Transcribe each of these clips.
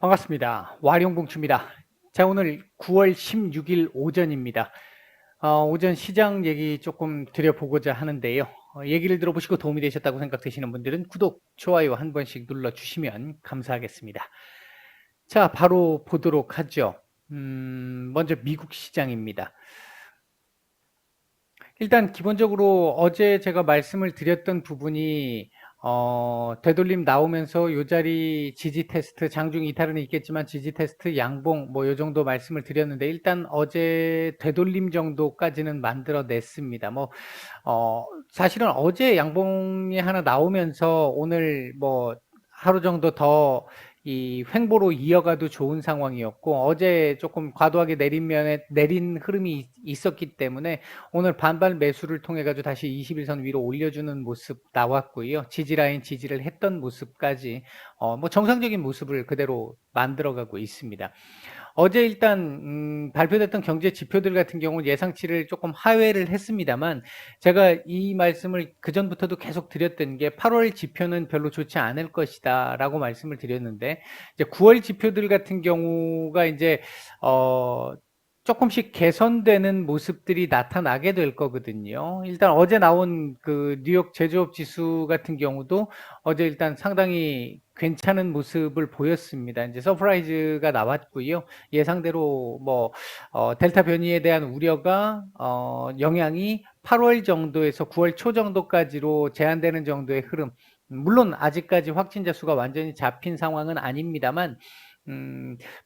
반갑습니다. 와룡봉추입니다. 자, 오늘 9월 16일 오전입니다. 오전 시장 얘기 조금 드려보고자 하는데요. 얘기를 들어보시고 도움이 되셨다고 생각되시는 분들은 구독, 좋아요 한 번씩 눌러주시면 감사하겠습니다. 자, 바로 보도록 하죠. 먼저 미국 시장입니다. 일단 기본적으로 어제 제가 말씀을 드렸던 부분이 되돌림 나오면서 요 자리 지지 테스트, 장중 이탈은 있겠지만 지지 테스트 양봉 뭐 요 정도 말씀을 드렸는데, 일단 어제 되돌림 정도까지는 만들어 냈습니다. 사실은 어제 양봉이 하나 나오면서 오늘 뭐 하루 정도 더 이 횡보로 이어가도 좋은 상황이었고, 어제 조금 과도하게 내린 흐름이 있었기 때문에 오늘 반발 매수를 통해 가지고 다시 21선 위로 올려주는 모습 나왔고요. 지지라인 지지를 했던 모습까지 뭐 정상적인 모습을 그대로 만들어가고 있습니다. 어제 일단 발표됐던 경제 지표들 같은 경우 예상치를 조금 하회를 했습니다만, 제가 이 말씀을 그전부터도 계속 드렸던 게 8월 지표는 별로 좋지 않을 것이다 라고 말씀을 드렸는데, 이제 9월 지표들 같은 경우가 이제 조금씩 개선되는 모습들이 나타나게 될 거거든요. 일단 어제 나온 그 뉴욕 제조업 지수 같은 경우도 어제 일단 상당히 괜찮은 모습을 보였습니다. 이제 서프라이즈가 나왔고요. 예상대로 델타 변이에 대한 우려가 영향이 8월 정도에서 9월 초 정도까지로 제한되는 정도의 흐름. 물론 아직까지 확진자 수가 완전히 잡힌 상황은 아닙니다만,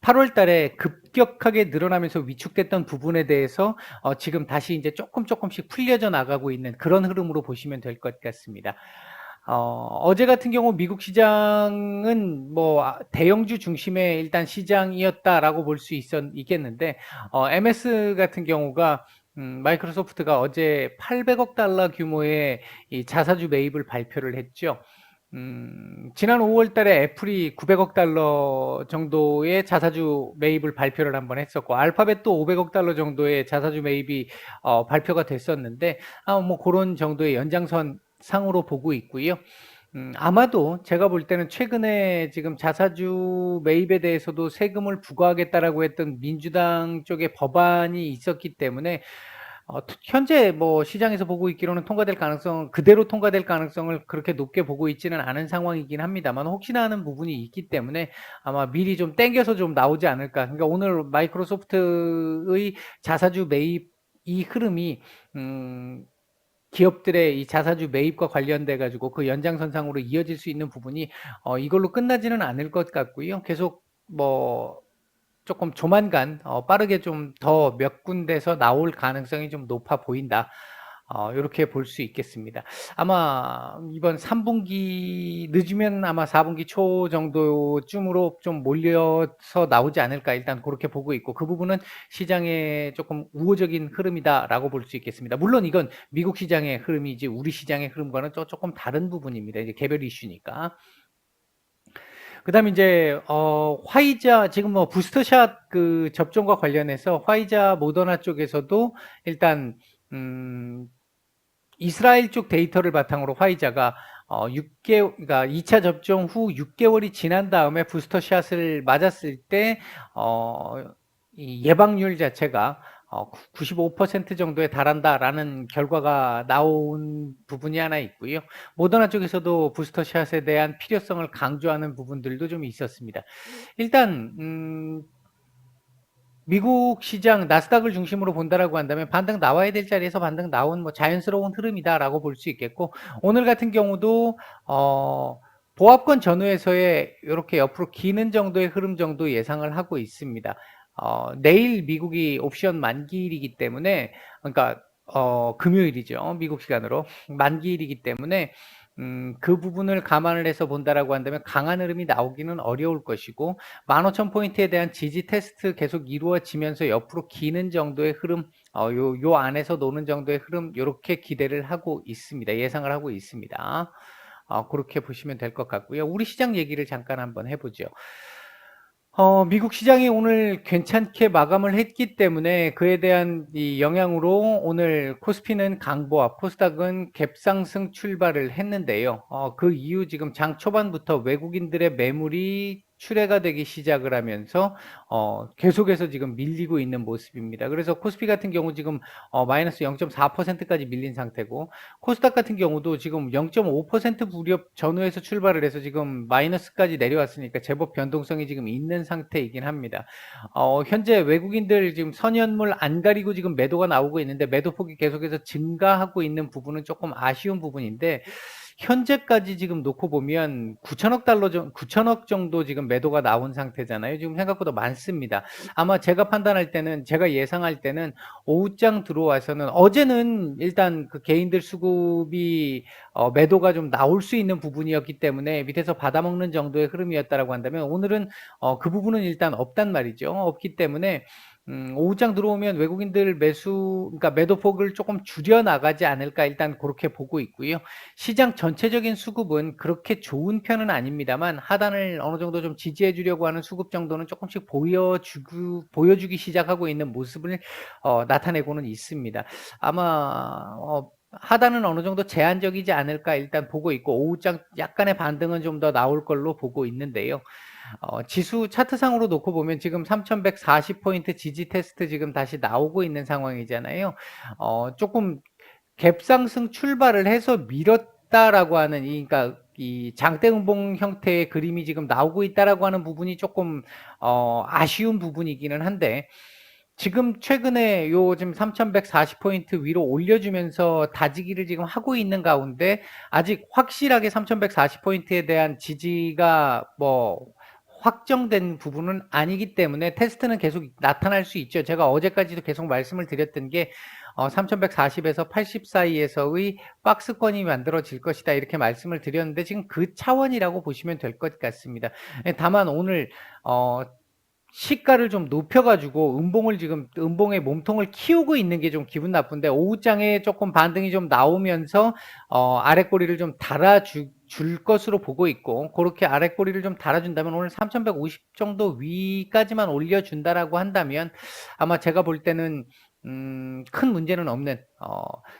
8월 달에 급격하게 늘어나면서 위축됐던 부분에 대해서 지금 다시 이제 조금씩 풀려져 나가고 있는 그런 흐름으로 보시면 될 것 같습니다. 어제 같은 경우 미국 시장은 대형주 중심의 일단 시장이었다라고 볼 수 있겠는데, MS 같은 경우가 마이크로소프트가 어제 800억 달러 규모의 이 자사주 매입을 발표를 했죠. 지난 5월 달에 애플이 900억 달러 정도의 자사주 매입을 발표를 한번 했었고, 알파벳도 500억 달러 정도의 자사주 매입이 발표가 됐었는데, 그런 정도의 연장선 상으로 보고 있고요. 아마도 제가 볼 때는 최근에 지금 자사주 매입에 대해서도 세금을 부과하겠다라고 했던 민주당 쪽의 법안이 있었기 때문에 현재 시장에서 보고 있기로는 그대로 통과될 가능성을 그렇게 높게 보고 있지는 않은 상황이긴 합니다만, 혹시나 하는 부분이 있기 때문에 아마 미리 좀 땡겨서 좀 나오지 않을까. 그러니까 오늘 마이크로소프트의 자사주 매입 이 흐름이 기업들의 이 자사주 매입과 관련돼 가지고 그 연장선상으로 이어질 수 있는 부분이 이걸로 끝나지는 않을 것 같고요. 계속 조금 조만간 빠르게 좀 더 몇 군데서 나올 가능성이 좀 높아 보인다. 요렇게 볼 수 있겠습니다. 아마 이번 3분기 늦으면 아마 4분기 초 정도쯤으로 좀 몰려서 나오지 않을까, 일단 그렇게 보고 있고, 그 부분은 시장의 조금 우호적인 흐름이다라고 볼 수 있겠습니다. 물론 이건 미국 시장의 흐름이지 우리 시장의 흐름과는 조금 다른 부분입니다. 이제 개별 이슈니까. 그다음에 이제 화이자 지금 부스터샷 그 접종과 관련해서 화이자 모더나 쪽에서도 일단 이스라엘 쪽 데이터를 바탕으로 화이자가 6개월, 그러니까 2차 접종 후 6개월이 지난 다음에 부스터샷을 맞았을 때 이 예방률 자체가 95% 정도에 달한다라는 결과가 나온 부분이 하나 있고요. 모더나 쪽에서도 부스터샷에 대한 필요성을 강조하는 부분들도 좀 있었습니다. 일단 미국 시장 나스닥을 중심으로 본다라고 한다면 반등 나와야 될 자리에서 반등 나온 자연스러운 흐름이다라고 볼 수 있겠고, 오늘 같은 경우도 보합권 전후에서의 이렇게 옆으로 기는 정도의 흐름 정도 예상을 하고 있습니다. 내일 미국이 옵션 만기일이기 때문에, 그러니까 금요일이죠. 미국 시간으로 만기일이기 때문에 그 부분을 감안을 해서 본다라고 한다면 강한 흐름이 나오기는 어려울 것이고, 15,000포인트에 대한 지지 테스트 계속 이루어지면서 옆으로 기는 정도의 흐름, 요 안에서 노는 정도의 흐름, 요렇게 기대를 하고 있습니다. 예상을 하고 있습니다. 그렇게 보시면 될 것 같고요. 우리 시장 얘기를 잠깐 한번 해보죠. 미국 시장이 오늘 괜찮게 마감을 했기 때문에 그에 대한 이 영향으로 오늘 코스피는 강보합, 코스닥은 갭상승 출발을 했는데요. 그 이후 지금 장 초반부터 외국인들의 매물이 출회가 되기 시작을 하면서 계속해서 지금 밀리고 있는 모습입니다. 그래서 코스피 같은 경우 지금 마이너스 0.4%까지 밀린 상태고, 코스닥 같은 경우도 지금 0.5% 무렵 전후에서 출발을 해서 지금 마이너스까지 내려왔으니까 제법 변동성이 지금 있는 상태이긴 합니다. 현재 외국인들 지금 선현물 안 가리고 지금 매도가 나오고 있는데, 매도폭이 계속해서 증가하고 있는 부분은 조금 아쉬운 부분인데, 현재까지 지금 놓고 보면 9천억 정도 지금 매도가 나온 상태잖아요. 지금 생각보다 많습니다. 아마 제가 판단할 때는, 제가 예상할 때는 오후장 들어와서는, 어제는 일단 그 개인들 수급이 매도가 좀 나올 수 있는 부분이었기 때문에 밑에서 받아먹는 정도의 흐름이었다라고 한다면, 오늘은 그 부분은 일단 없단 말이죠. 없기 때문에 오후장 들어오면 외국인들 그러니까 매도폭을 조금 줄여 나가지 않을까, 일단 그렇게 보고 있고요. 시장 전체적인 수급은 그렇게 좋은 편은 아닙니다만, 하단을 어느 정도 좀 지지해 주려고 하는 수급 정도는 조금씩 보여주기 시작하고 있는 모습을 나타내고는 있습니다. 아마 하단은 어느 정도 제한적이지 않을까 일단 보고 있고, 오후장 약간의 반등은 좀 더 나올 걸로 보고 있는데요. 지수 차트상으로 놓고 보면 지금 3140포인트 지지 테스트 지금 다시 나오고 있는 상황이잖아요. 조금 갭상승 출발을 해서 밀었다라고 하는, 그러니까 이 장대음봉 형태의 그림이 지금 나오고 있다라고 하는 부분이 조금 아쉬운 부분이기는 한데, 지금 최근에 요 지금 3140포인트 위로 올려주면서 다지기를 지금 하고 있는 가운데, 아직 확실하게 3140포인트에 대한 지지가 뭐 확정된 부분은 아니기 때문에 테스트는 계속 나타날 수 있죠. 제가 어제까지도 계속 말씀을 드렸던 게 3140에서 80 사이에서의 박스권이 만들어질 것이다, 이렇게 말씀을 드렸는데, 지금 그 차원이라고 보시면 될 것 같습니다. 다만 오늘 시가를 좀 높여가지고 음봉의 몸통을 키우고 있는 게 좀 기분 나쁜데, 오후장에 조금 반등이 좀 나오면서 아랫꼬리를 좀 줄 것으로 보고 있고, 그렇게 아랫꼬리를 좀 달아준다면 오늘 3150 정도 위까지만 올려준다라고 한다면, 아마 제가 볼 때는 큰 문제는 없는,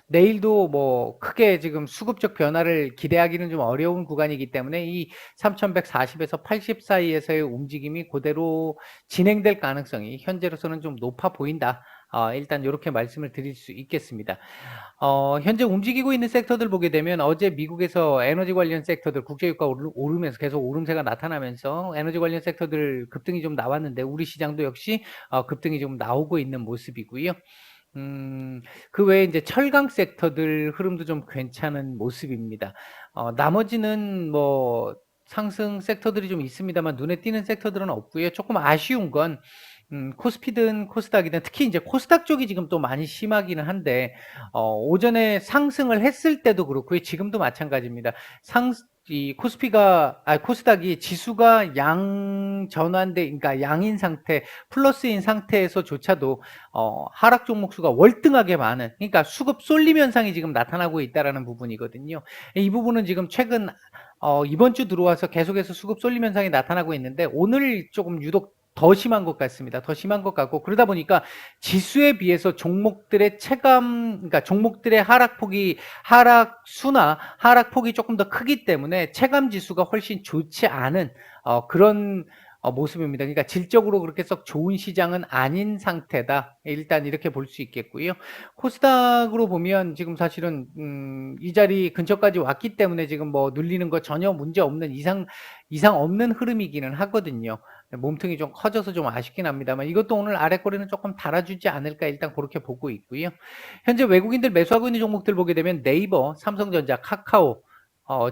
내일도 뭐 크게 지금 수급적 변화를 기대하기는 좀 어려운 구간이기 때문에, 이 3140에서 80 사이에서의 움직임이 그대로 진행될 가능성이 현재로서는 좀 높아 보인다. 일단 이렇게 말씀을 드릴 수 있겠습니다. 현재 움직이고 있는 섹터들 보게 되면, 어제 미국에서 에너지 관련 섹터들 국제유가 오르면서 계속 오름세가 나타나면서 에너지 관련 섹터들 급등이 좀 나왔는데, 우리 시장도 역시 급등이 좀 나오고 있는 모습이고요. 그 외에 이제 철강 섹터들 흐름도 좀 괜찮은 모습입니다. 나머지는 뭐 상승 섹터들이 좀 있습니다만, 눈에 띄는 섹터들은 없고요. 조금 아쉬운 건 코스피든 코스닥이든, 특히 이제 코스닥 쪽이 지금 또 많이 심하기는 한데, 오전에 상승을 했을 때도 그렇고요. 지금도 마찬가지입니다. 코스닥이 지수가 그러니까 양인 상태, 플러스인 상태에서조차도 하락 종목 수가 월등하게 많은, 그러니까 수급 쏠림 현상이 지금 나타나고 있다라는 부분이거든요. 이 부분은 지금 최근 이번 주 들어와서 계속해서 수급 쏠림 현상이 나타나고 있는데, 오늘 조금 유독 더 심한 것 같습니다. 더 심한 것 같고, 그러다 보니까 지수에 비해서 종목들의 그러니까 종목들의 하락폭이 조금 더 크기 때문에 체감 지수가 훨씬 좋지 않은 그런 모습입니다. 그러니까 질적으로 그렇게 썩 좋은 시장은 아닌 상태다, 일단 이렇게 볼 수 있겠고요. 코스닥으로 보면 지금 사실은 이 자리 근처까지 왔기 때문에 지금 뭐 눌리는 거 전혀 문제 없는, 이상 없는 흐름이기는 하거든요. 몸통이 좀 커져서 좀 아쉽긴 합니다만, 이것도 오늘 아랫꼬리는 조금 달아주지 않을까, 일단 그렇게 보고 있고요. 현재 외국인들 매수하고 있는 종목들 보게 되면, 네이버, 삼성전자, 카카오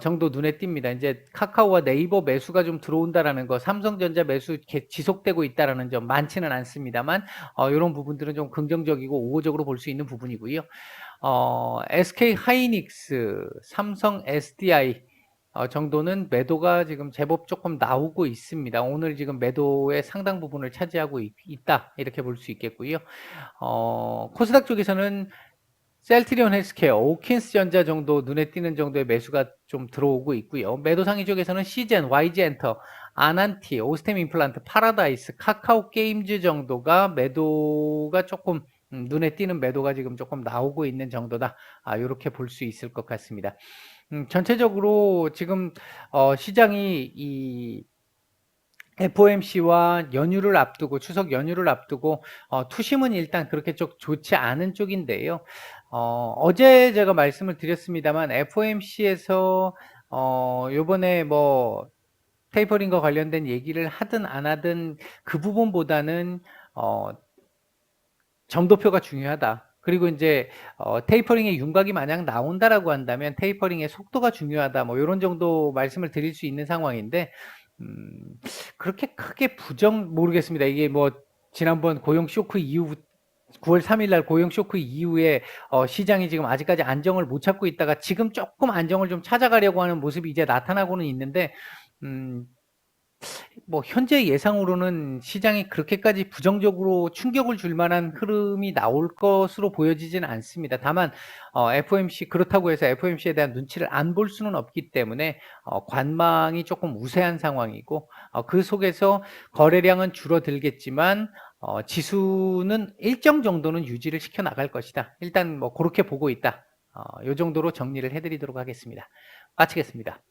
정도 눈에 띕니다. 이제 카카오와 네이버 매수가 좀 들어온다라는 거, 삼성전자 매수 지속되고 있다라는 점, 많지는 않습니다만 이런 부분들은 좀 긍정적이고 우호적으로 볼 수 있는 부분이고요. SK 하이닉스, 삼성 SDI 정도는 매도가 지금 제법 조금 나오고 있습니다. 오늘 지금 매도의 상당 부분을 차지하고 있다, 이렇게 볼 수 있겠고요. 코스닥 쪽에서는 셀트리온 헬스케어, 오킨스 전자 정도 눈에 띄는 정도의 매수가 좀 들어오고 있고요. 매도 상위 쪽에서는 시젠, YG엔터, 아난티, 오스템 임플란트, 파라다이스, 카카오 게임즈 정도가 매도가 조금 눈에 띄는 매도가 지금 조금 나오고 있는 정도다. 이렇게 볼 수 있을 것 같습니다. 전체적으로 지금 시장이 FOMC와 연휴를 앞두고 추석 연휴를 앞두고 투심은 일단 그렇게 좀 좋지 않은 쪽인데요. 어제 제가 말씀을 드렸습니다만 FOMC에서 요번에 뭐 테이퍼링과 관련된 얘기를 하든 안 하든 그 부분보다는 점도표가 중요하다. 그리고 이제 테이퍼링의 윤곽이 만약 나온다라고 한다면 테이퍼링의 속도가 중요하다. 뭐 요런 정도 말씀을 드릴 수 있는 상황인데 그렇게 크게 모르겠습니다. 이게 뭐 지난번 고용 쇼크 이후 9월 3일 날 고용 쇼크 이후에 시장이 지금 아직까지 안정을 못 찾고 있다가 지금 조금 안정을 좀 찾아가려고 하는 모습이 이제 나타나고는 있는데 뭐 현재 예상으로는 시장이 그렇게까지 부정적으로 충격을 줄 만한 흐름이 나올 것으로 보여지지는 않습니다. 다만 FOMC 그렇다고 해서 FOMC에 대한 눈치를 안 볼 수는 없기 때문에 관망이 조금 우세한 상황이고 그 속에서 거래량은 줄어들겠지만 지수는 일정 정도는 유지를 시켜 나갈 것이다. 일단 뭐 그렇게 보고 있다. 요 정도로 정리를 해드리도록 하겠습니다. 마치겠습니다.